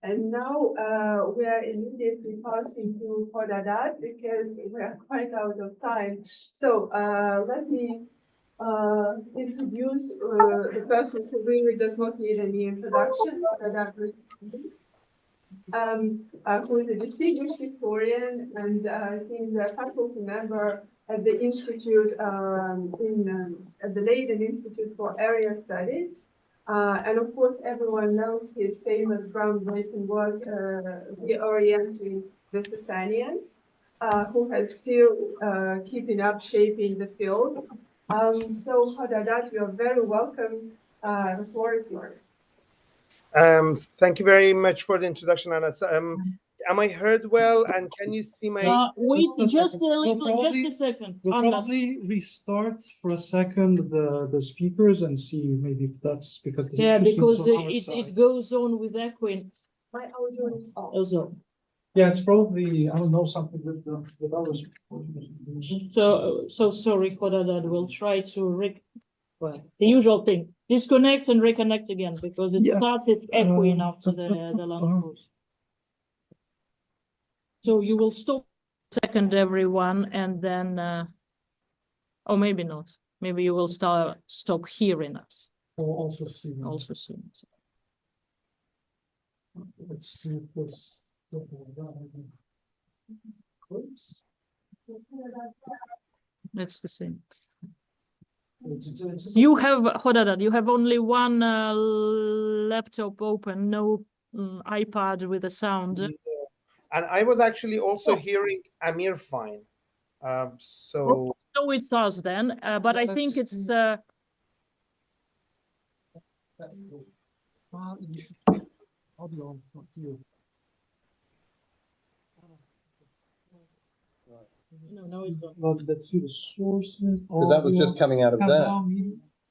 And now we are immediately passing to Khodadad because we are quite out of time. So let me introduce the person who really does not need any introduction, Khodadad Rezakhani, who is a distinguished historian, and he's a faculty member at the Institute at the Leiden Institute for Area Studies. And of course, everyone knows his famous groundbreaking work, reorienting the Sasanians, who has still keeping up shaping the field. So, Khodadad, you are very welcome. The floor is yours. Thank you very much for the introduction, Anna. Am I heard well? And can you see my? Wait, just a second. We'll probably restart for a second the speakers and see maybe if that's because because it goes on with echoing. My audio is off. Also. Yeah, it's probably, I don't know, something with ours. So sorry, Khodadad. We'll try to the usual thing. Disconnect and reconnect again because it started echoing after the long pause. So you will stop a second, everyone, and then, or maybe not. Maybe you will stop hearing us. Also soon. Also soon. Let's see if this. It's the same. You have, Khodadad, you have only one laptop open, no iPad with a sound. And I was actually also hearing Amir fine. So it's us then, but I think it's audio, not you. No, it's not. Well, let's see the sources. Because that was just coming out of there.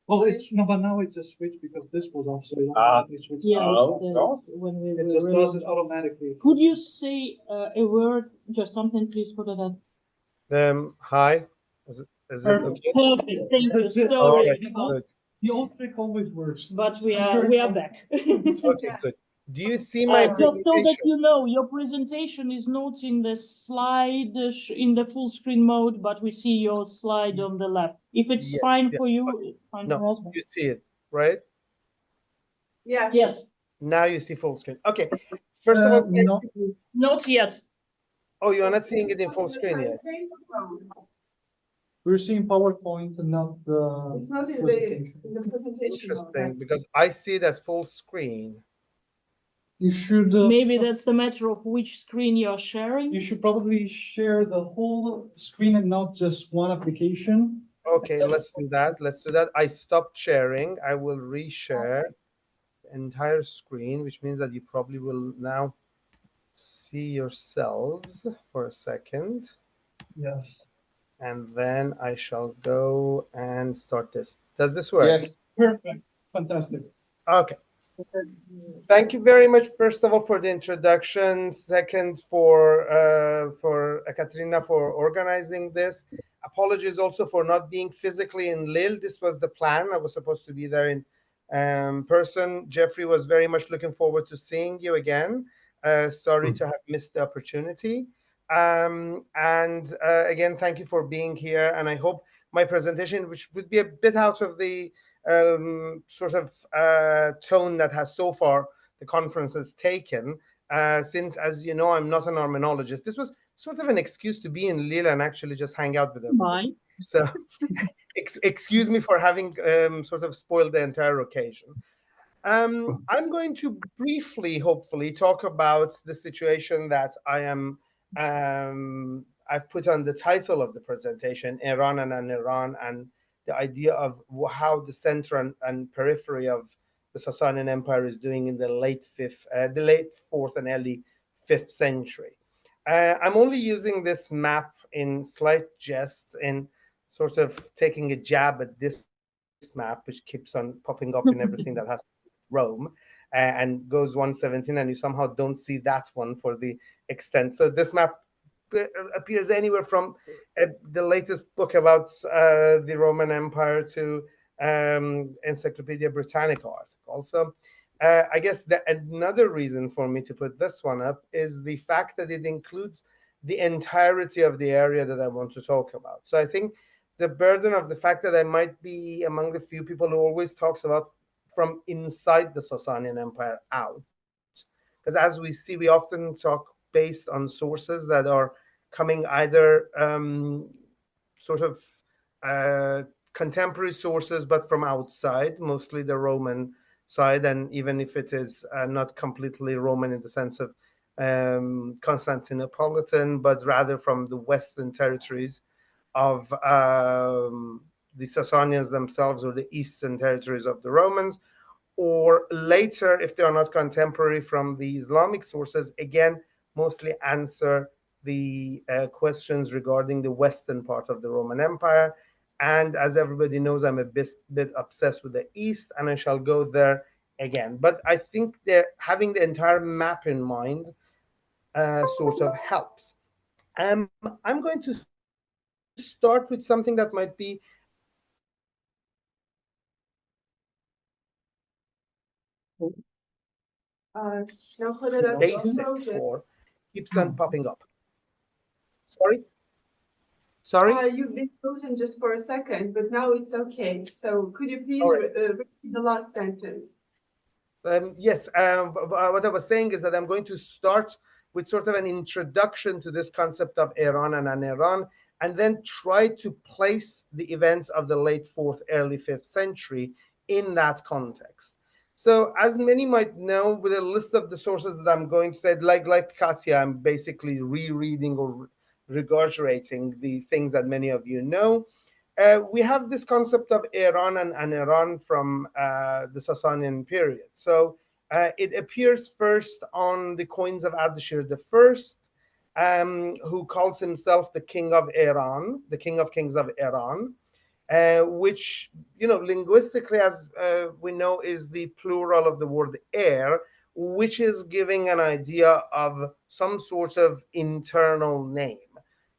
Oh, it's no, but now it just switched because this was off, so it automatically switched. Yeah, when it just does it automatically. Could you say a word, just something, please, for that? Hi. Is it okay? Perfect. Thank you. Sorry. All right, the old trick always works. But we are back. Okay, good. Do you see my presentation? Just so that you know, your presentation is not in the slide in the full screen mode, but we see your slide on the left. If it's fine for you, it's fine for us. You see it, right? Yes. Yes. Now you see full screen. Okay. First of all, not yet. Oh, you are not seeing it in full screen yet. We're seeing PowerPoint and not the. It's not in the presentation. Interesting, because I see it as full screen. You should. Maybe that's the matter of which screen you're sharing. You should probably share the whole screen and not just one application. Okay, let's do that. Let's do that. I stopped sharing. I will reshare the entire screen, which means that you probably will now see yourselves for a second. Yes. And then I shall go and start this. Does this work? Yes. Perfect. Fantastic. Okay. Thank you very much, first of all, for the introduction. Second, for Katrina for organizing this. Apologies also for not being physically in Lille. This was the plan. I was supposed to be there in person. Jeffrey was very much looking forward to seeing you again. Sorry to have missed the opportunity. Again, thank you for being here. And I hope my presentation, which would be a bit out of the sort of tone that has so far the conference has taken, since, as you know, I'm not an armenologist. This was sort of an excuse to be in Lille and actually just hang out with them. Bye. So excuse me for having sort of spoiled the entire occasion. I'm going to briefly, hopefully, talk about the situation that I've put on the title of the presentation, Ērān and Anērān, and the idea of how the center and periphery of the Sasanian Empire is doing in the late 4th and early 5th century. I'm only using this map in slight jest, in sort of taking a jab at this map, which keeps on popping up in everything that has to do with Rome, and goes 117, and you somehow don't see that one for the extent. So this map appears anywhere from the latest book about the Roman Empire to Encyclopedia Britannica article. Also, I guess that another reason for me to put this one up is the fact that it includes the entirety of the area that I want to talk about. So I think the burden of the fact that I might be among the few people who always talks about from inside the Sasanian Empire out. Because as we see, we often talk based on sources that are coming either sort of contemporary sources, but from outside, mostly the Roman side, and even if it is not completely Roman in the sense of Constantinopolitan, but rather from the Western territories of the Sasanians themselves, or the Eastern territories of the Romans, or later, if they are not contemporary, from the Islamic sources, again, mostly answer the questions regarding the Western part of the Roman Empire. And as everybody knows, I'm a bit obsessed with the East, and I shall go there again. But I think that having the entire map in mind sort of helps. I'm going to start with something that might be Now, Khodadad, basic for, keeps on popping up. Sorry? You've been frozen just for a second, but now it's okay. So could you please All right. repeat the last sentence? Yes, what I was saying is that I'm going to start with sort of an introduction to this concept of Ērān and Anērān, and then try to place the events of the late 4th, early 5th century in that context. So as many might know, with a list of the sources that I'm going to say, like Katya, I'm basically rereading or regurgitating the things that many of you know. We have this concept of Ērān and Anērān from the Sasanian period. So it appears first on the coins of Ardashir I, who calls himself the king of Ērān, the king of kings of Ērān, which, linguistically, as we know, is the plural of the word Ēr, which is giving an idea of some sort of internal name.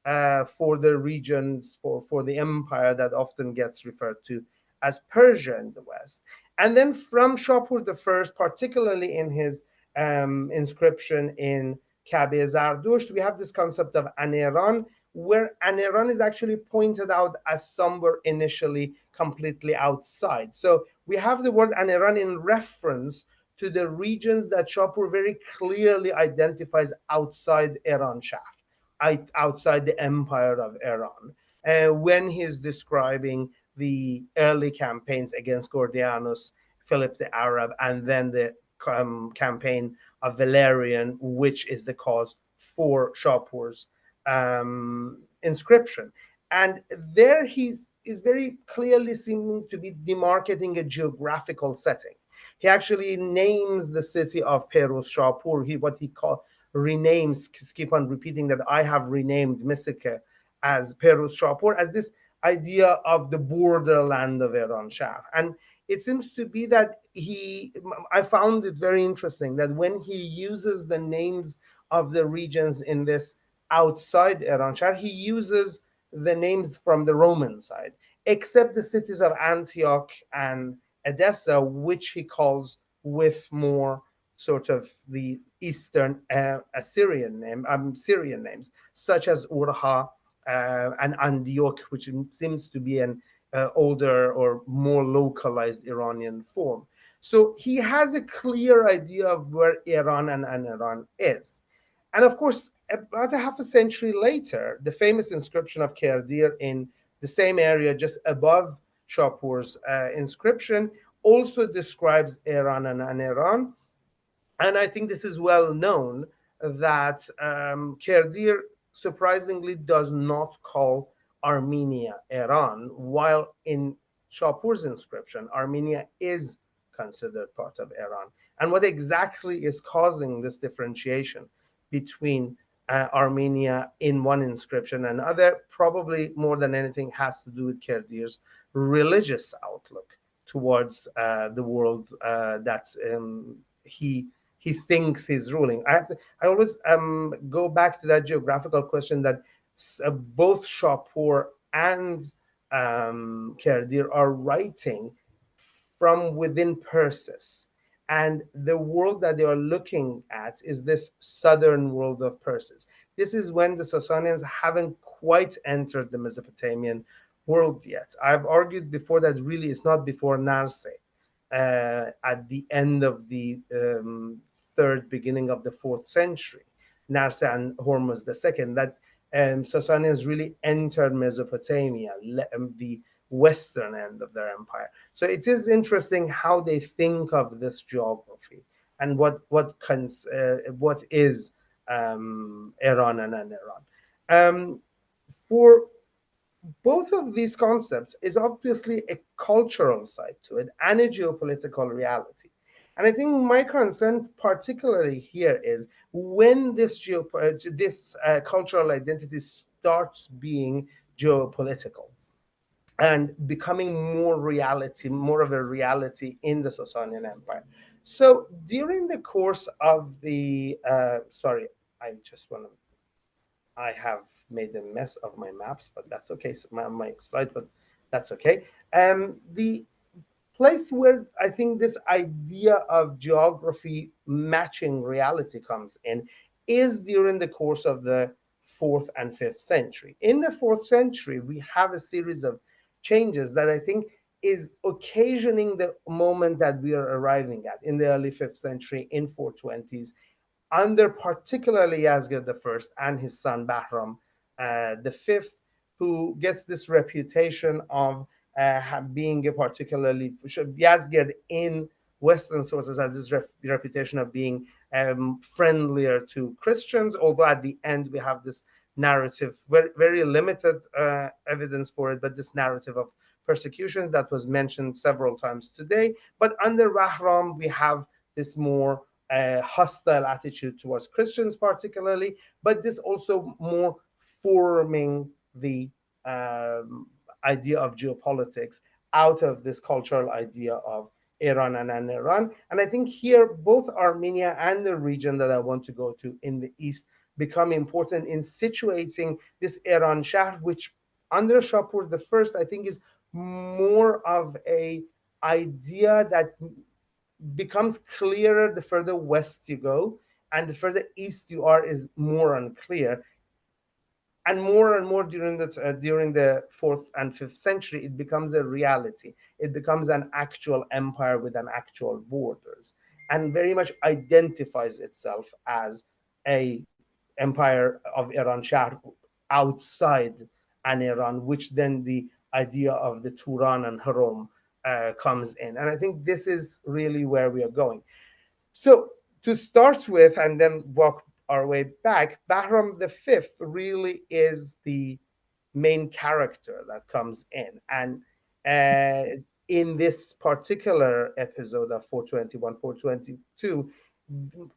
For the regions, for the empire that often gets referred to as Persia in the West. And then from Shapur I, particularly in his inscription in Kabe Zardusht, we have this concept of Anērān, where Anērān is actually pointed out as somewhere initially completely outside. So we have the word Anērān in reference to the regions that Shapur very clearly identifies outside Ērān Shah, outside the empire of Ērān, when he's describing the early campaigns against Gordianus, Philip the Arab, and then the campaign of Valerian, which is the cause for Shapur's inscription. And there is very clearly seeming to be demarcating a geographical setting. He actually names the city of Perus Shapur, what he called renames, keep on repeating that I have renamed Misike as Perus Shapur, as this idea of the borderland of Ērān Shah. And it seems to be that I found it very interesting that when he uses the names of the regions in this outside Ērān Shah, he uses the names from the Roman side, except the cities of Antioch and Edessa, which he calls with more sort of the Eastern Syrian names, such as Urha and Antioch, which seems to be an older or more localized Iranian form. So he has a clear idea of where Ērān and Anērān is. And of course, about a half a century later, the famous inscription of Khodadad in the same area just above Shapur's inscription also describes Ērān and Anērān. And I think this is well known that Khodadad surprisingly does not call Armenia Ērān, while in Shapur's inscription, Armenia is considered part of Ērān. And what exactly is causing this differentiation between Armenia in one inscription and other, probably more than anything, has to do with Khodadad's religious outlook towards the world that he thinks he's ruling. I always go back to that geographical question that both Shapur and Khodadad are writing from within Persis. And the world that they are looking at is this southern world of Persis. This is when the Sasanians haven't quite entered the Mesopotamian world yet. I've argued before that really it's not before Narse, at the end of the third, beginning of the fourth century, Narse and Hormuz II, that Sasanians really entered Mesopotamia, the western end of their empire. So it is interesting how they think of this geography and what is Ērān and Anērān. For both of these concepts is obviously a cultural side to it and a geopolitical reality. And I think my concern, particularly here, is when this cultural identity starts being geopolitical and becoming more of a reality in the Sasanian Empire. So during the course of the, I have made a mess of my maps, but that's okay. So my slide, but that's okay. The place where I think this idea of geography matching reality comes in is during the course of the 4th and 5th century. In the 4th century, we have a series of changes that I think is occasioning the moment that we are arriving at in the early 5th century in 420s, under particularly Yazgir I and his son Bahram V, who gets this reputation of being a particularly, Yazgir in Western sources has this reputation of being friendlier to Christians, although at the end we have this narrative, very, very limited evidence for it, but this narrative of persecutions that was mentioned several times today. But under Bahram, we have this more hostile attitude towards Christians particularly, but this also more forming the idea of geopolitics out of this cultural idea of Ērān and Anērān. And I think here both Armenia and the region that I want to go to in the east become important in situating this Ērān Shahr, which under Shapur I, I think is more of a idea that becomes clearer the further west you go, and the further east you are is more unclear. And more during the 4th and 5th century, it becomes a reality. It becomes an actual empire with an actual borders, and very much identifies itself as a empire of Ērān Shahr outside Anērān, which then the idea of the Turan and Harom comes in. And I think this is really where we are going. So to start with, and then walk our way back, Bahram V really is the main character that comes in. And in this particular episode of 421, 422,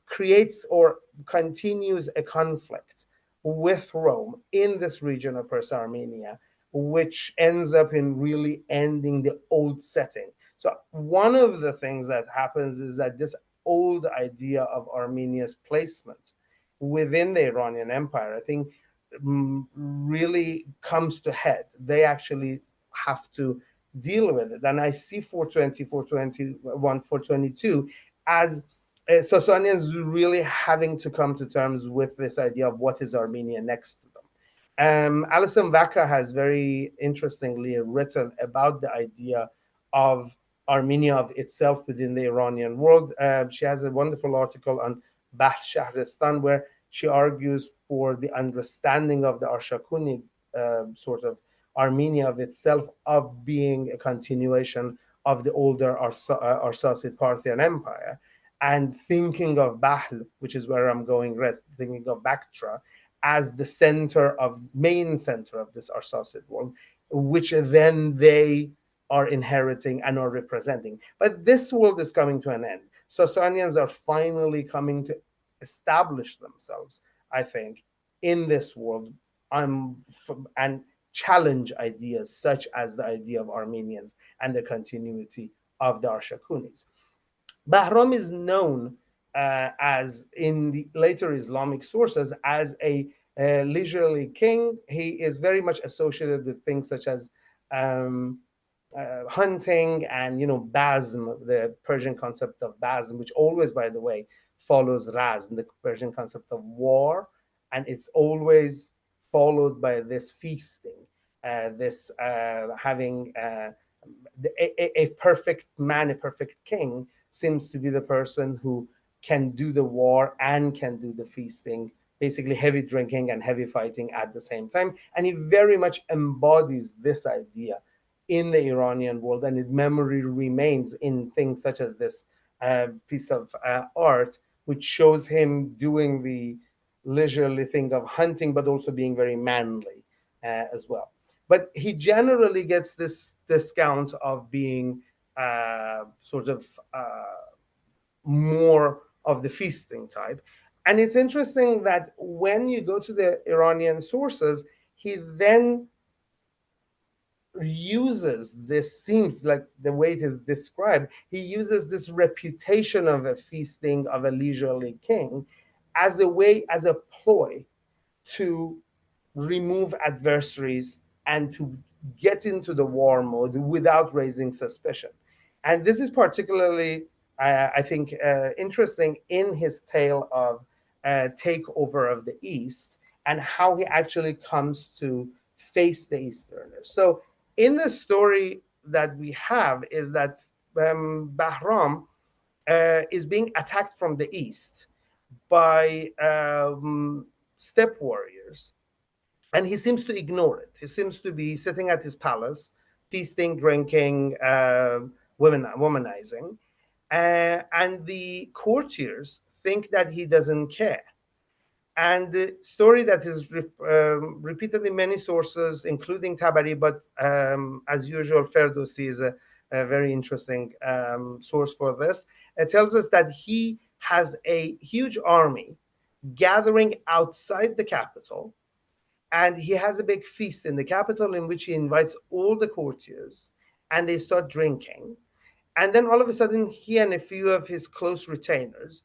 creates or continues a conflict with Rome in this region of Persia Armenia, which ends up in really ending the old setting. So one of the things that happens is that this old idea of Armenia's placement within the Iranian Empire, I think, really comes to head. They actually have to deal with it. And I see 420, 421, 422 as Sasanians really having to come to terms with this idea of what is Armenia next to them. Alison Vaca has very interestingly written about the idea of Armenia of itself within the Iranian world. She has a wonderful article on Bahr Shahristan where she argues for the understanding of the Arshakuni sort of Armenia of itself of being a continuation of the older Arsacid Parthian Empire, and thinking of Bahl, which is where I'm going, thinking of Bactria as the main center of this Arsacid world, which then they are inheriting and are representing. But this world is coming to an end. Sasanians are finally coming to establish themselves, I think, in this world and challenge ideas such as the idea of Armenians and the continuity of the Arshakunis. Bahram is known as, in the later Islamic sources, as a leisurely king. He is very much associated with things such as hunting and, bazm, the Persian concept of bazm, which always, by the way, follows razm, the Persian concept of war, and it's always followed by this feasting, this having a perfect man, a perfect king seems to be the person who can do the war and can do the feasting, basically heavy drinking and heavy fighting at the same time. And he very much embodies this idea in the Iranian world, and its memory remains in things such as this piece of art, which shows him doing the leisurely thing of hunting, but also being very manly as well. But he generally gets this discount of being sort of more of the feasting type. And it's interesting that when you go to the Iranian sources, he then uses this, seems like the way it is described, he uses this reputation of a feasting, of a leisurely king, as a way, as a ploy to remove adversaries and to get into the war mode without raising suspicion. And this is particularly, I think, interesting in his tale of takeover of the East and how he actually comes to face the Easterners. So in the story that we have is that Bahram is being attacked from the east by steppe warriors, and he seems to ignore it. He seems to be sitting at his palace, feasting, drinking, womanizing, and the courtiers think that he doesn't care. And the story that is repeated in many sources, including Tabari, but as usual, Ferdowsi is a very interesting source for this. It tells us that he has a huge army gathering outside the capital, and he has a big feast in the capital in which he invites all the courtiers, and they start drinking. And then all of a sudden, he and a few of his close retainers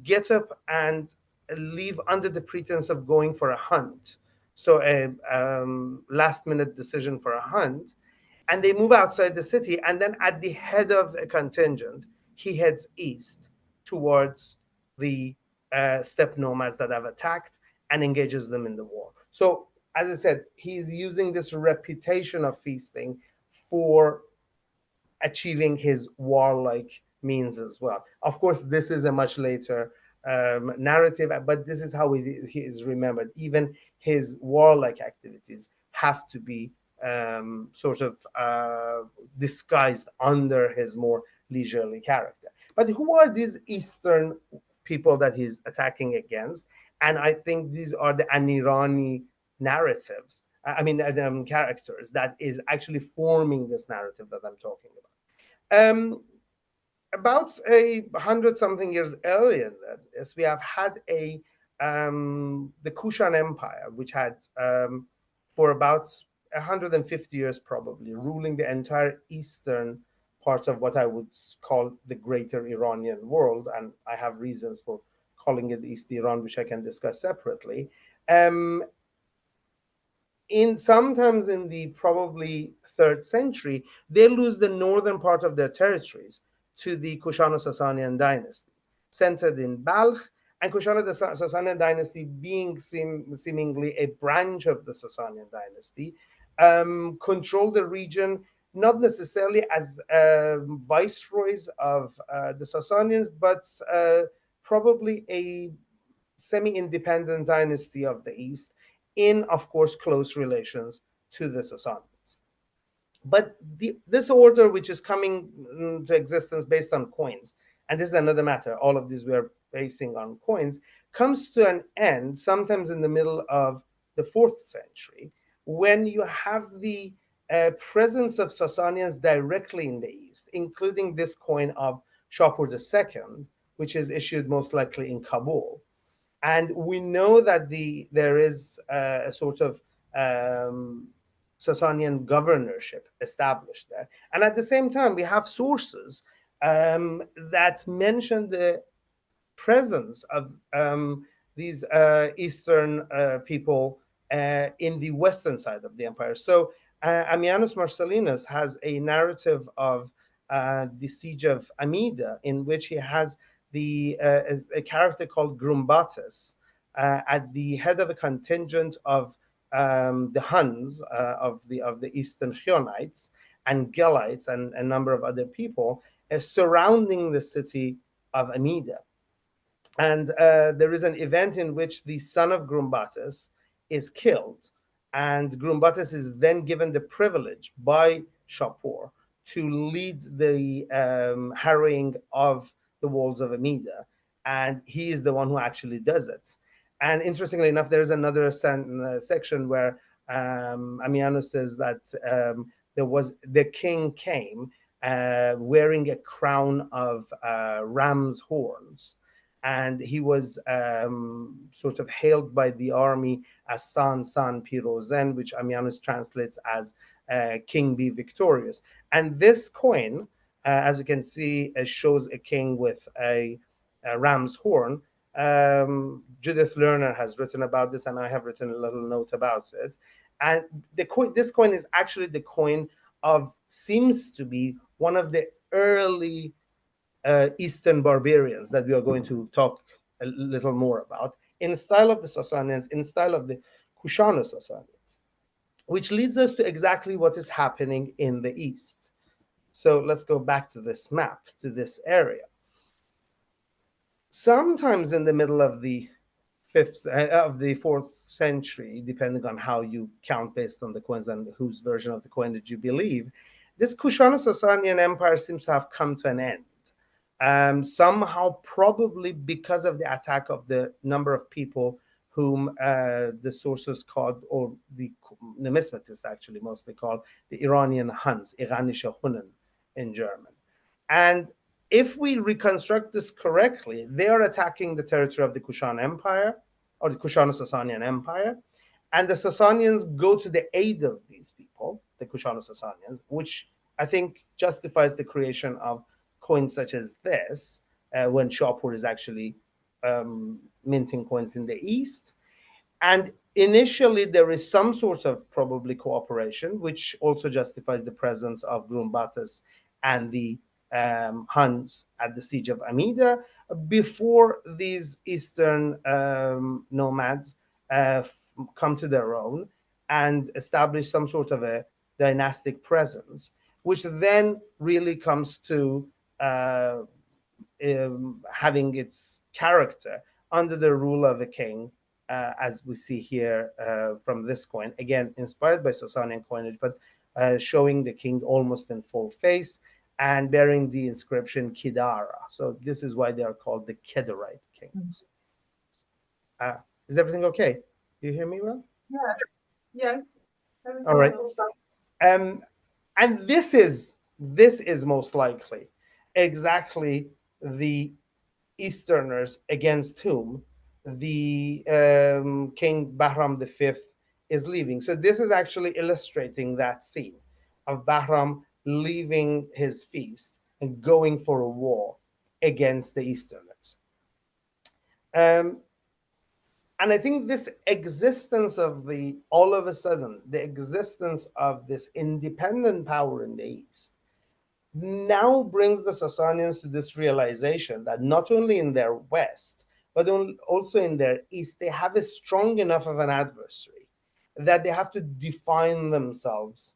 get up and leave under the pretense of going for a hunt. So a last minute decision for a hunt. And they move outside the city. And then at the head of a contingent, he heads east towards the steppe nomads that have attacked and engages them in the war. So as I said, he's using this reputation of feasting for achieving his warlike means as well. Of course, this is a much later narrative, but this is how he is remembered. Even his warlike activities have to be sort of disguised under his more leisurely character. But who are these Eastern people that he's attacking against? And I think these are the Anērāni narratives. Characters that is actually forming this narrative that I'm talking about. About 100-something years earlier than this, we have had the Kushan Empire, which had for about 150 years probably ruling the entire eastern part of what I would call the greater Iranian world, and I have reasons for calling it East Iran, which I can discuss separately. Sometimes in the probably 3rd century, they lose the northern part of their territories to the Kushano-Sasanian dynasty, centered in Balkh, and Kushano-Sasanian dynasty being seemingly a branch of the Sasanian dynasty, control the region, not necessarily as viceroys of the Sasanians, but probably a semi-independent dynasty of the East, in, of course, close relations to the Sasanians. But this order, which is coming into existence based on coins, and this is another matter, all of these we are basing on coins, comes to an end sometimes in the middle of the 4th century, when you have the presence of Sasanians directly in the East, including this coin of Shapur II, which is issued most likely in Kabul. And we know that there is a sort of Sasanian governorship established there. And at the same time, we have sources that mention the presence of these Eastern people in the western side of the empire. So Ammianus Marcellinus has a narrative of the siege of Amida, in which he has a character called Grumbatus at the head of a contingent of the Huns of the Eastern Chionites and Gelites and a number of other people surrounding the city of Amida. And there is an event in which the son of Grumbatus is killed, and Grumbatus is then given the privilege by Shapur to lead the harrying of the walls of Amida, and he is the one who actually does it. And interestingly enough, there is another section where Ammianus says that the king came wearing a crown of ram's horns, and he was sort of hailed by the army as San Pirozen, which Ammianus translates as King be victorious. And this coin, as you can see, shows a king with a ram's horn. Judith Lerner has written about this, and I have written a little note about it. And this coin is actually the coin seems to be one of the early Eastern barbarians that we are going to talk a little more about, in style of the Sasanians, in style of the Kushana Sasanians, which leads us to exactly what is happening in the East. So let's go back to this map, to this area. Sometimes in the middle of the fourth century, depending on how you count based on the coins and whose version of the coin that you believe, this Kushana Sasanian Empire seems to have come to an end. Somehow, probably because of the attack of the number of people whom the sources called, or the numismatists actually mostly called, the Iranian Huns, Iranische Hunnen in German. And if we reconstruct this correctly, they are attacking the territory of the Kushan Empire, or the Kushana Sasanian Empire, and the Sasanians go to the aid of these people, the Kushana Sasanians, which I think justifies the creation of coins such as this, when Shapur is actually minting coins in the East. And initially, there is some sort of probably cooperation, which also justifies the presence of Grumbatus and the Huns at the siege of Amida, before these Eastern nomads come to their own and establish some sort of a dynastic presence, which then really comes to having its character under the rule of a king, as we see here from this coin, again inspired by Sasanian coinage, but showing the king almost in full face and bearing the inscription Kidara. So this is why they are called the Kedarite kings. Is everything okay? Do you hear me well? Yeah. Yes. All right. And this is most likely exactly the Easterners against whom the King Bahram V is leaving. So this is actually illustrating that scene of Bahram leaving his feast and going for a war against the Easterners. And I think this existence of all of a sudden, the existence of this independent power in the East now brings the Sasanians to this realization that not only in their West, but also in their East, they have a strong enough of an adversary that they have to define themselves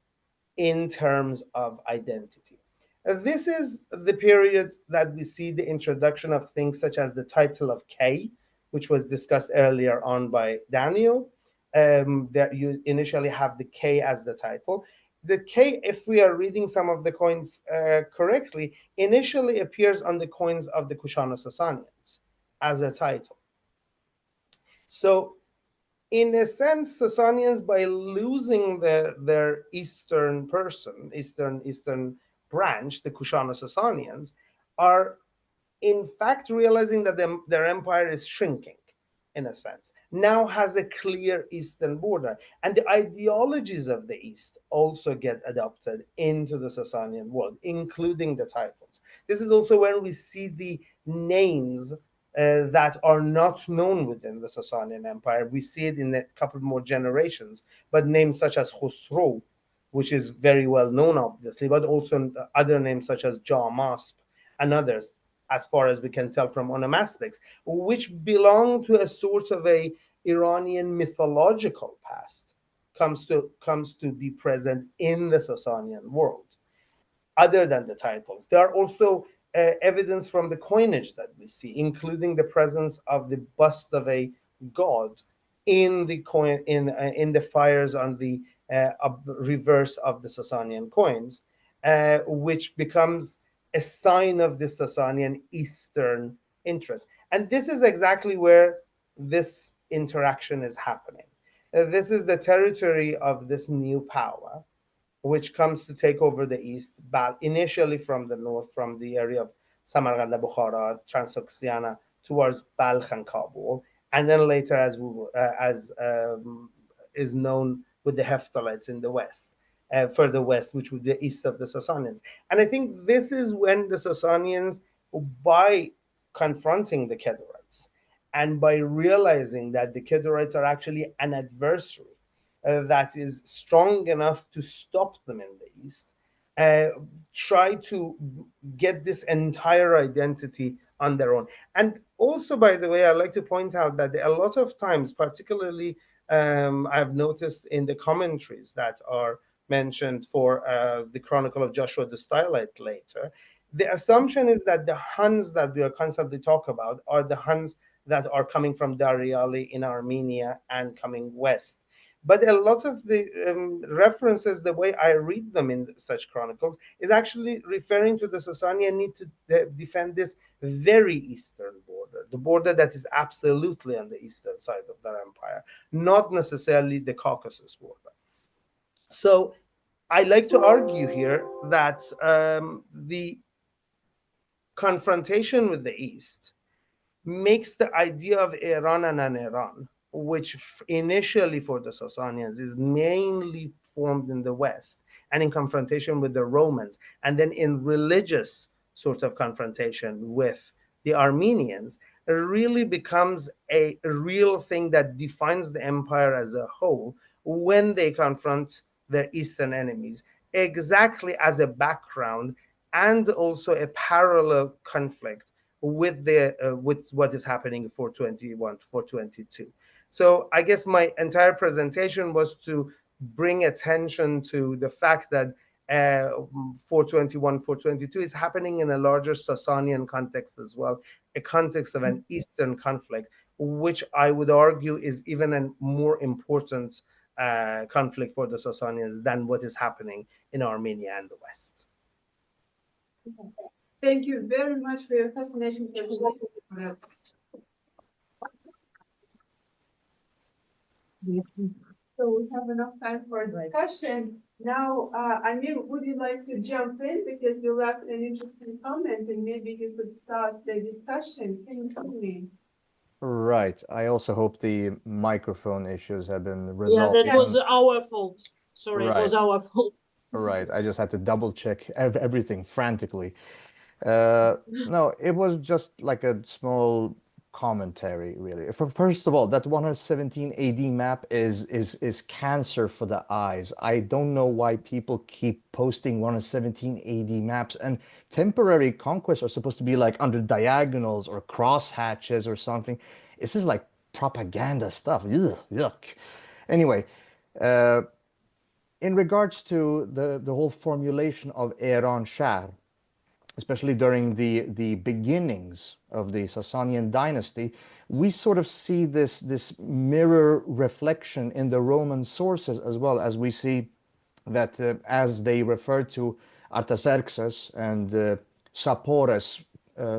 in terms of identity. This is the period that we see the introduction of things such as the title of K, which was discussed earlier on by Daniel. That you initially have the K as the title. The K, if we are reading some of the coins correctly, initially appears on the coins of the Kushana Sasanians as a title. So, in a sense, Sasanians, by losing their Eastern branch, the Kushana Sasanians, are in fact realizing that their empire is shrinking, in a sense, now has a clear Eastern border. And the ideologies of the East also get adopted into the Sasanian world, including the titles. This is also where we see the names that are not known within the Sasanian Empire. We see it in a couple more generations, but names such as Khosrow which is very well known, obviously, but also other names such as Jamasp and others, as far as we can tell from onomastics, which belong to a sort of a Iranian mythological past, comes to be present in the Sasanian world. Other than the titles, there are also evidence from the coinage that we see, including the presence of the bust of a god in the coin in the fires on the reverse of the Sasanian coins, which becomes a sign of the Sasanian Eastern interest. And this is exactly where this interaction is happening. This is the territory of this new power, which comes to take over the east, initially from the north, from the area of Samarkand, Bukhara, Transoxiana, towards Balkh and Kabul, and then later, as is known with the Hephthalites in the west, further west, which would be the east of the Sasanians. And I think this is when the Sasanians, by confronting the Khedarites and by realizing that the Khedarites are actually an adversary that is strong enough to stop them in the east, try to get this entire identity on their own. And also, by the way, I'd like to point out that a lot of times, particularly I've noticed in the commentaries that are mentioned for the Chronicle of Joshua the Stylite later, the assumption is that the Huns that we are constantly talk about are the Huns that are coming from Dariali in Armenia and coming west. But a lot of the references, the way I read them in such chronicles, is actually referring to the Sasanian need to defend this very eastern border, the border that is absolutely on the eastern side of their empire, not necessarily the Caucasus border. So I like to argue here that the confrontation with the East makes the idea of Ērān and Anērān, which initially for the Sasanians is mainly formed in the West and in confrontation with the Romans, and then in religious sort of confrontation with the Armenians, really becomes a real thing that defines the empire as a whole when they confront their Eastern enemies, exactly as a background and also a parallel conflict with with what is happening for 421, 422. So I guess my entire presentation was to bring attention to the fact that 421, 422 is happening in a larger Sasanian context as well, a context of an Eastern conflict, which I would argue is even a more important conflict for the Sasanians than what is happening in Armenia and the West. Thank you very much for your fascinating presentation. So we have enough time for discussion. Now, Amir, would you like to jump in because you left an interesting comment and maybe you could start the discussion? Can you hear me? Right. I also hope the microphone issues have been resolved. Yeah, that was our fault. Sorry, Right. it was our fault. Right. I just had to double check everything frantically. No, it was just like a small commentary, really. First of all, that 117 AD map is cancer for the eyes. I don't know why people keep posting 117 AD maps, and temporary conquests are supposed to be like under diagonals or cross hatches or something. This is like propaganda stuff. Ugh, yuck. Anyway, in regards to the whole formulation of Ērān Shahr, especially during the beginnings of the Sasanian dynasty, we sort of see this mirror reflection in the Roman sources as well, as we see that as they refer to Artaxerxes and Sapores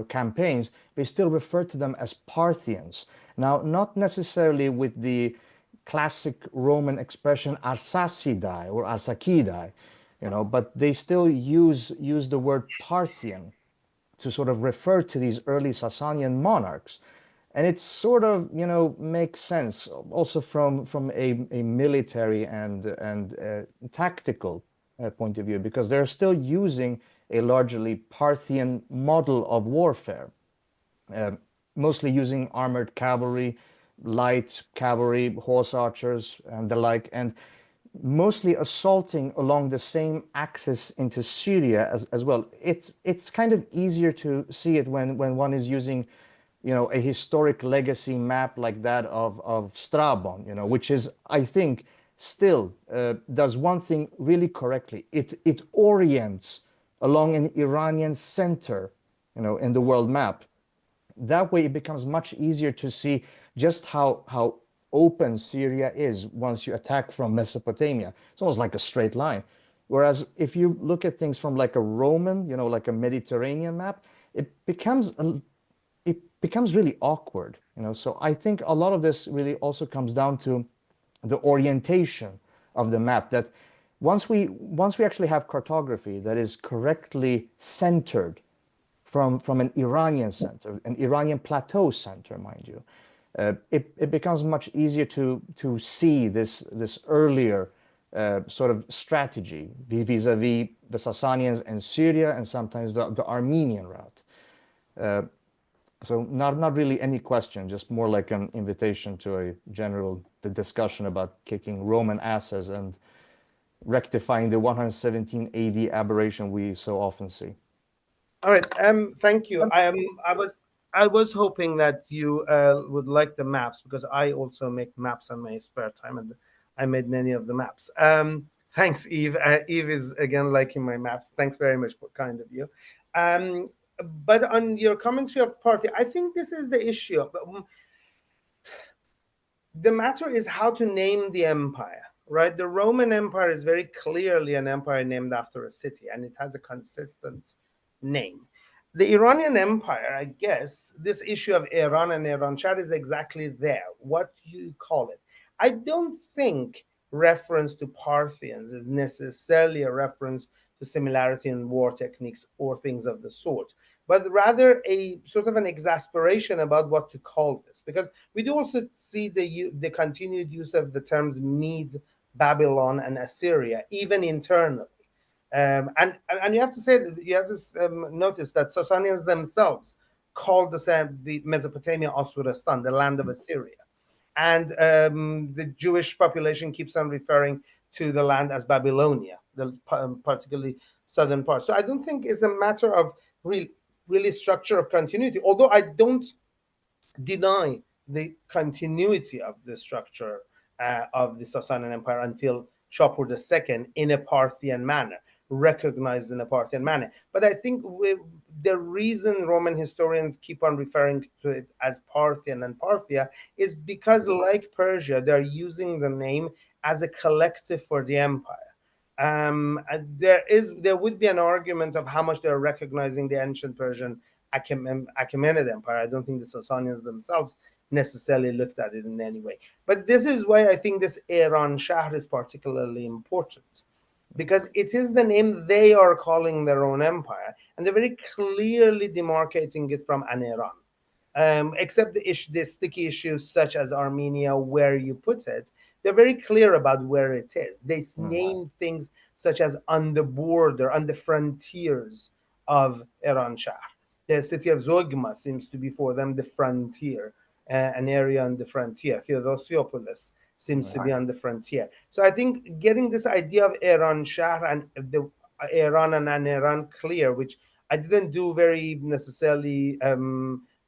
campaigns, they still refer to them as Parthians. Now, not necessarily with the classic Roman expression Arsacidai or Arsacidai, but they still use the word Parthian to sort of refer to these early Sasanian monarchs. And it sort of, makes sense also from a military and tactical point of view, because they're still using a largely Parthian model of warfare, mostly using armored cavalry, light cavalry, horse archers, and the like. And mostly assaulting along the same axis into Syria as well. It's kind of easier to see it when one is using, you know, a historic legacy map like that of Strabon, you know, which is, I think, still does one thing really correctly. It orients along an Iranian center, you know, in the world map. That way it becomes much easier to see just how open Syria is once you attack from Mesopotamia. It's almost like a straight line. Whereas if you look at things from like a Roman, you know, like a Mediterranean map, it becomes really awkward, you know. So I think a lot of this really also comes down to the orientation of the map, that once we actually have cartography that is correctly centered from an Iranian center, an Iranian plateau center, mind you, it becomes much easier to see this earlier sort of strategy vis-a-vis the Sasanians and Syria, and sometimes the Armenian route. So not really any question, just more like an invitation to a general discussion about kicking Roman asses and rectifying the 117 AD aberration we so often see. All right. Thank you. I was hoping that you would like the maps, because I also make maps on my spare time, and I made many of the maps. Thanks, Eve. Eve is again liking my maps. Thanks very much, for kind of you. But on your commentary of Parthia, I think this is the issue. The matter is how to name the empire, right? The Roman Empire is very clearly an empire named after a city, and it has a consistent name. The Iranian Empire, I guess, this issue of Ērān and Ērān is exactly there. What do you call it? I don't think reference to Parthians is necessarily a reference to similarity in war techniques or things of the sort, but rather a sort of an exasperation about what to call this, because we do also see the continued use of the terms Medes, Babylon, and Assyria, even internally. And you have to say that you have to notice that Sasanians themselves called the Mesopotamia Asuristan, the land of Assyria, and the Jewish population keeps on referring to the land as Babylonia, the particularly southern part. So I don't think it's a matter of really structure of continuity, although I don't deny the continuity of the structure of the Sasanian Empire until Shapur II in a Parthian manner, recognized in a Parthian manner. But I think the reason Roman historians keep on referring to it as Parthian and Parthia is because, like Persia, they're using the name as a collective for the empire. There would be an argument of how much they're recognizing the ancient Persian Achaemenid Empire. I don't think the Sasanians themselves necessarily looked at it in any way. But this is why I think this Ērān Shahr is particularly important, because it is the name they are calling their own empire, and they're very clearly demarcating it from Anērān. Except the sticky issues such as Armenia, where you put it, they're very clear about where it is. They name things such as on the border, on the frontiers of Ērān Shahr. The city of Zogma seems to be for them the frontier, an area on the frontier. Theodosiopolis seems to be on the frontier. So I think getting this idea of Ērān Shahr and the Ērān and Anērān clear, which I didn't do very necessarily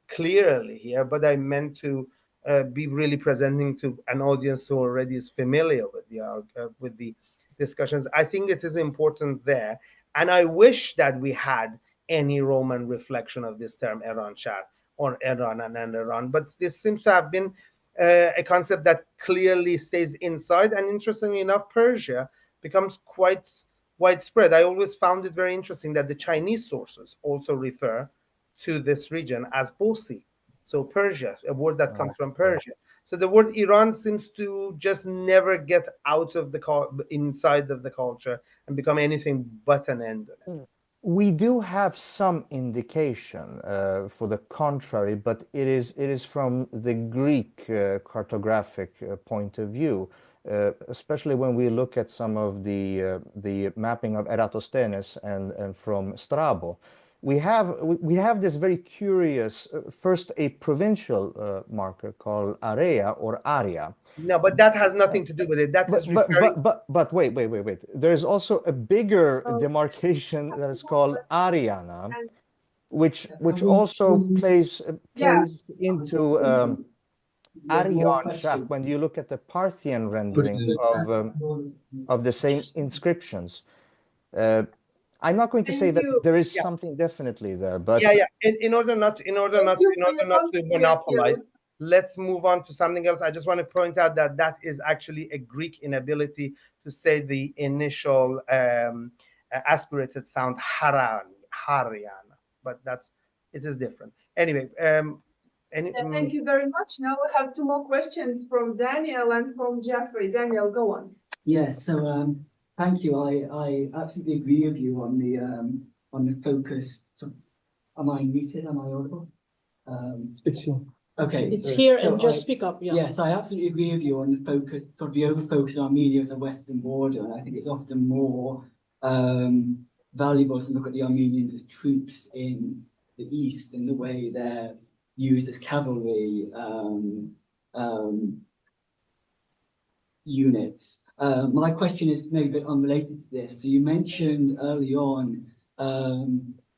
clearly here, but I meant to be really presenting to an audience who already is familiar with the discussions. I think it is important there, and I wish that we had any Roman reflection of this term Ērān Shahr or Ērān and Anērān, but this seems to have been a concept that clearly stays inside, and interestingly enough, Persia becomes quite widespread. I always found it very interesting that the Chinese sources also refer to this region as Bosi, so Persia, a word that comes from Persia. So the word Iran seems to just never get out of the inside of the culture and become anything but an end. We do have some indication for the contrary, but it is from the Greek cartographic point of view, especially when we look at some of the mapping of Eratosthenes and from Strabo. we have this very curious, first a provincial marker called area or area. No, but that has nothing to do with it. That is referring. But wait. There's also a bigger demarcation that is called Ariana, which also plays into Ērān shaft when you look at the Parthian rendering of the same inscriptions. I'm not going to say that there is something definitely there, but yeah. In order not to monopolize, let's move on to something else. I just want to point out that that is actually a Greek inability to say the initial aspirated sound Hariana, but it is different. Anyway, thank you very much. Now we have two more questions from Daniel and from Jeffrey. Daniel, go on. Yes, so thank you. I absolutely agree with you on the focus. So, am I muted? Am I audible? It's you. Okay. It's here, so and just speak up. Yeah. Yes, I absolutely agree with you on the focus, sort of the over-focus on Armenia as a Western border. And I think it's often more valuable to look at the Armenians as troops in the east and the way they're used as cavalry units. My question is maybe a bit unrelated to this. So you mentioned early on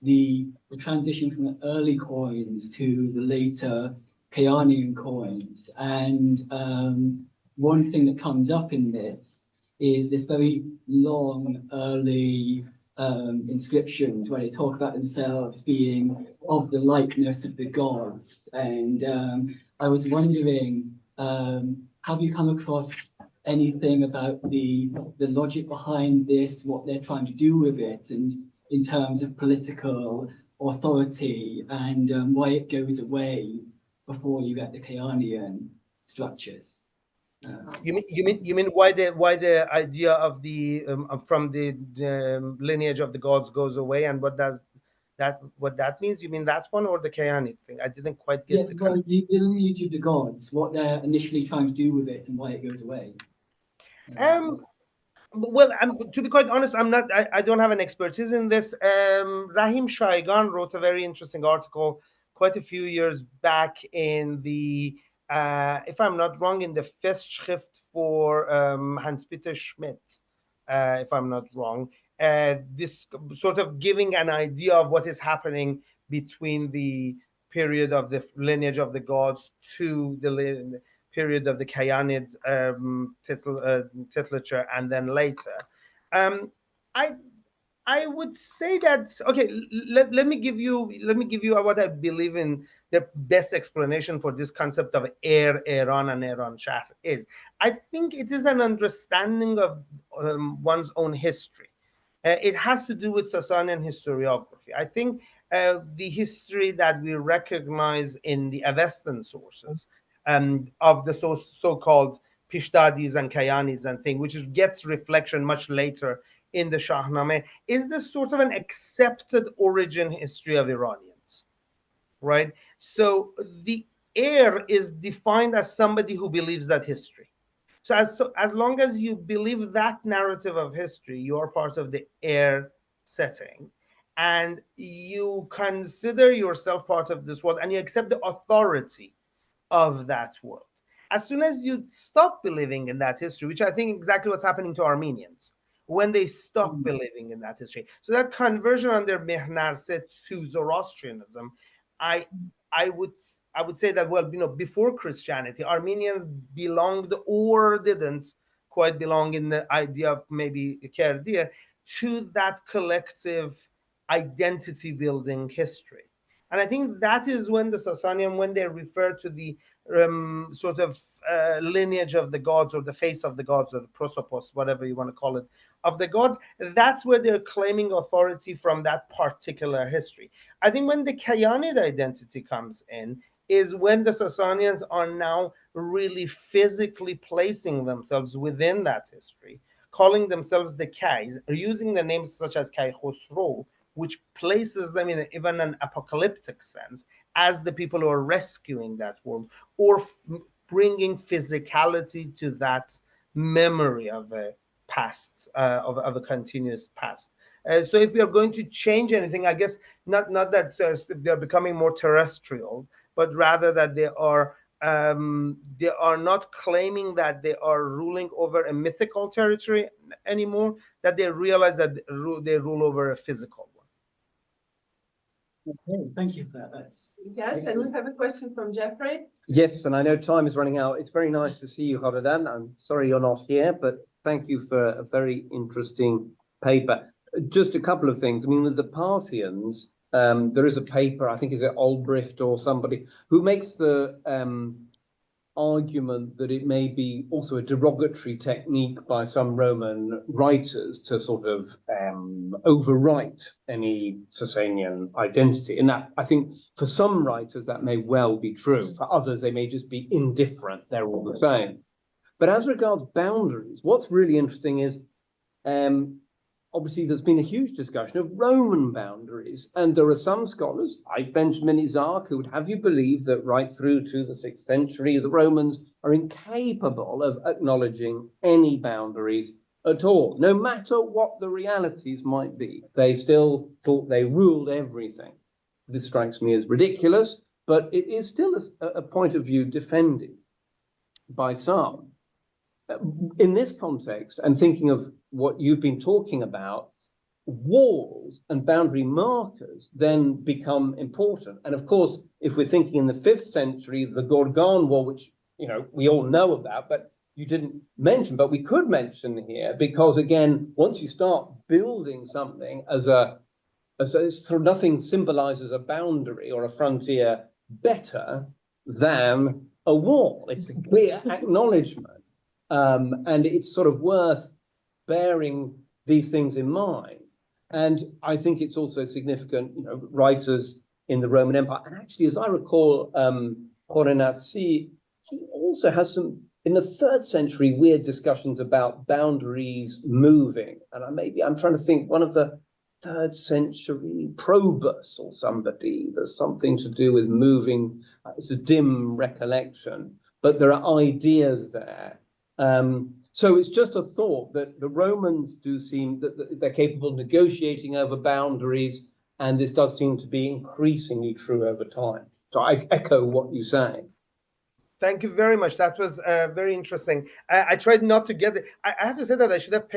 the transition from the early coins to the later Kayanian coins. And one thing that comes up in this is this very long early inscriptions where they talk about themselves being of the likeness of the gods. And I was wondering, have you come across anything about the logic behind this, what they're trying to do with it, and in terms of political authority, and why it goes away before you get the Kayanian structures? You mean why the idea of the from the lineage of the gods goes away, and what that means? You mean that one or the Kayanic thing? I didn't quite get the lineage of the gods, what they're initially trying to do with it, and why it goes away. Well, to be quite honest, I don't have an expertise in this. Rahim Shaigan wrote a very interesting article quite a few years back in the, if I'm not wrong, in the Festschrift for Hans-Peter Schmidt, if I'm not wrong. This sort of giving an idea of what is happening between the period of the lineage of the gods to the period of the Kayanid titulature, and then later. I would say that, okay, let me give you what I believe in the best explanation for this concept of Ērān and Ērān Shahr is. I think it is an understanding of one's own history. It has to do with Sasanian historiography. I think the history that we recognize in the Avestan sources of the so-called Pishtadis and Kayanis and thing, which gets reflection much later in the Shahnameh, is this sort of an accepted origin history of Iranians, right? So the heir is defined as somebody who believes that history. So as long as you believe that narrative of history, you are part of the heir setting, and you consider yourself part of this world, and you accept the authority of that world. As soon as you stop believing in that history, which I think exactly what's happening to Armenians, when they stop believing in that history. So that conversion under Mehnarse to Zoroastrianism, I would say that, well, before Christianity, Armenians belonged or didn't quite belong in the idea of maybe Kerdir to that collective identity building history. And I think that is when the Sasanian, when they refer to the sort of lineage of the gods, or the face of the gods, or the prosopos, whatever you want to call it, of the gods, that's where they're claiming authority from that particular history. I think when the Kayanid identity comes in is when the Sasanians are now really physically placing themselves within that history, calling themselves the Kays, using the names such as Kay Khosrow, which places them in even an apocalyptic sense as the people who are rescuing that world, or bringing physicality to that memory of a past, of a continuous past So if we are going to change anything, I guess not that they're becoming more terrestrial, but rather that they are not claiming that they are ruling over a mythical territory anymore, that they realize that they rule over a physical one. Okay, thank you for that. That's Yes, and we have a question from Jeffrey. Yes, and I know time is running out. It's very nice to see you, Khodadad. I'm sorry you're not here, but thank you for a very interesting paper. Just a couple of things. I mean, with the Parthians, there is a paper, I think is it Olbricht or somebody, who makes the argument that it may be also a derogatory technique by some Roman writers to sort of overwrite any Sasanian identity. And that, I think, for some writers, that may well be true. For others, they may just be indifferent. They're all the same. But as regards boundaries, what's really interesting is obviously, there's been a huge discussion of Roman boundaries, and there are some scholars, like Benjamin Isaac, who would have you believe that right through to the 6th century, the Romans are incapable of acknowledging any boundaries at all, no matter what the realities might be. They still thought they ruled everything. This strikes me as ridiculous, but it is still a point of view defended by some. In this context, and thinking of what you've been talking about, walls and boundary markers then become important. And of course, if we're thinking in the 5th century, the Gorgan Wall, which we all know about, but you didn't mention, but we could mention here, because again, once you start building something as sort of nothing symbolizes a boundary or a frontier better than a wall. It's a clear acknowledgement. And it's sort of worth bearing these things in mind. And I think it's also significant, writers in the Roman Empire. And actually, as I recall, Khorenatsi, he also has some, in the 3rd century, weird discussions about boundaries moving. And I'm trying to think, one of the 3rd century Probus or somebody, there's something to do with moving. It's a dim recollection, but there are ideas there. So it's just a thought that the Romans do seem that they're capable of negotiating over boundaries, and this does seem to be increasingly true over time. So I echo what you say. Thank you very much. That was very interesting. I tried not to get it. I have to say that I should have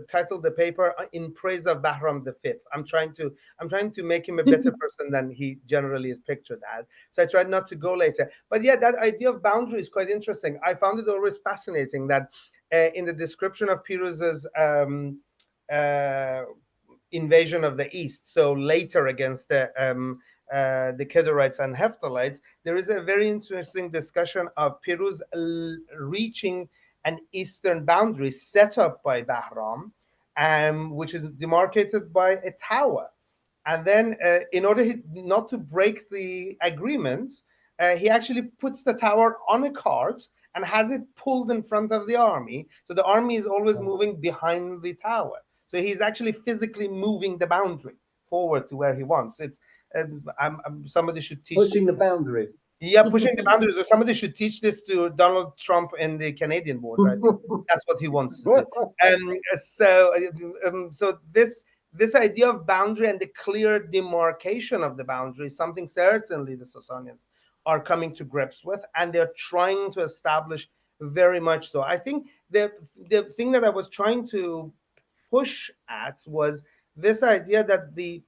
titled the paper "In Praise of Bahram V." I'm trying to make him a better person than he generally is pictured as. So I tried not to go later. But yeah, that idea of boundary is quite interesting. I found it always fascinating that in the description of Piruz's invasion of the East, so later against the Khedarites and Hephthalites, there is a very interesting discussion of Piruz reaching an eastern boundary set up by Bahram, which is demarcated by a tower. And then in order not to break the agreement, he actually puts the tower on a cart and has it pulled in front of the army. So the army is always moving behind the tower. So he's actually physically moving the boundary forward to where he wants. It's somebody should teach pushing the boundaries. Yeah, pushing the boundaries. Or somebody should teach this to Donald Trump in the Canadian border. I think that's what he wants to do. So this idea of boundary and the clear demarcation of the boundary is something certainly the Sasanians are coming to grips with, and they're trying to establish very much so. I think the thing that I was trying to push at was this idea that the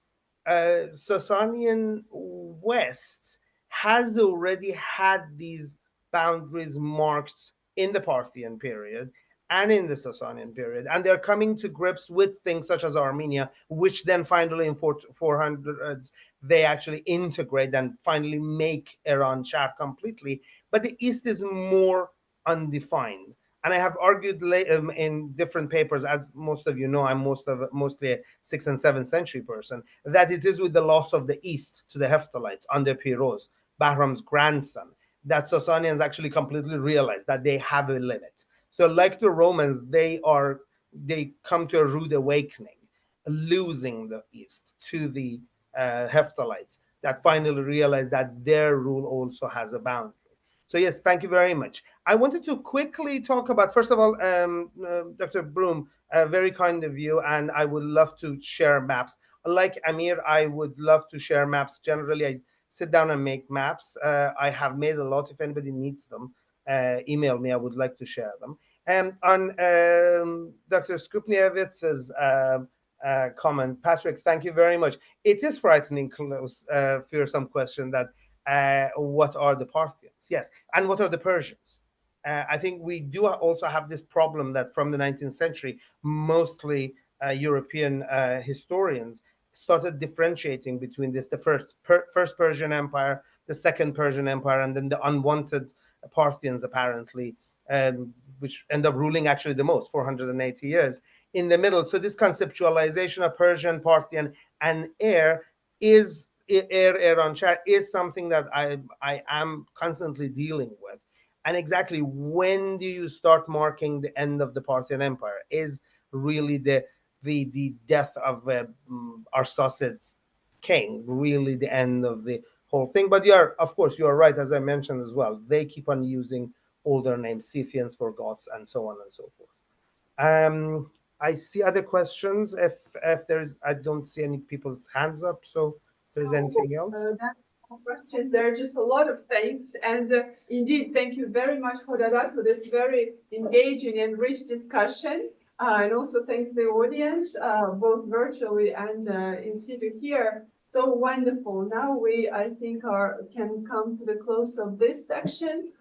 Sasanian West has already had these boundaries marked in the Parthian period and in the Sasanian period, and they're coming to grips with things such as Armenia, which then finally in 400s they actually integrate and finally make Ērān Shah completely. But the East is more undefined. And I have argued in different papers, as most of you know, I'm mostly a 6th and 7th century person, that it is with the loss of the East to the Hephthalites under Piruz, Bahram's grandson, that Sasanians actually completely realize that they have a limit. So like the Romans, they come to a rude awakening, losing the East to the Hephthalites, that finally realize that their rule also has a boundary. So yes, thank you very much. I wanted to quickly talk about, first of all, Dr. Broom, very kind of you, and I would love to share maps. Like Amir, I would love to share maps. Generally, I sit down and make maps. I have made a lot. If anybody needs them, email me. I would like to share them. On Dr. Skupniewicz's comment, Patrick, thank you very much. It is frightening, close, fearsome question that what are the Parthians? Yes, and what are the Persians? I think we do also have this problem that from the 19th century, mostly European historians started differentiating between this, the first Persian Empire, the second Persian Empire, and then the unwanted Parthians, apparently, which end up ruling actually the most, 480 years in the middle. So this conceptualization of Persian, Parthian, and Ērān Shah is something that I am constantly dealing with. And exactly when do you start marking the end of the Parthian Empire is really the death of Arsacid's king, really the end of the whole thing. But of course, you are right, as I mentioned as well. They keep on using older names, Scythians for gods, and so on and so forth. I see other questions. If there's, I don't see any people's hands up. So if there's anything else. That's no questions. There are just a lot of thanks. And indeed, thank you very much, Khodadad, for this very engaging and rich discussion. And also thanks the audience, both virtually and in situ here. So wonderful. Now we, I think, can come to the close of this section.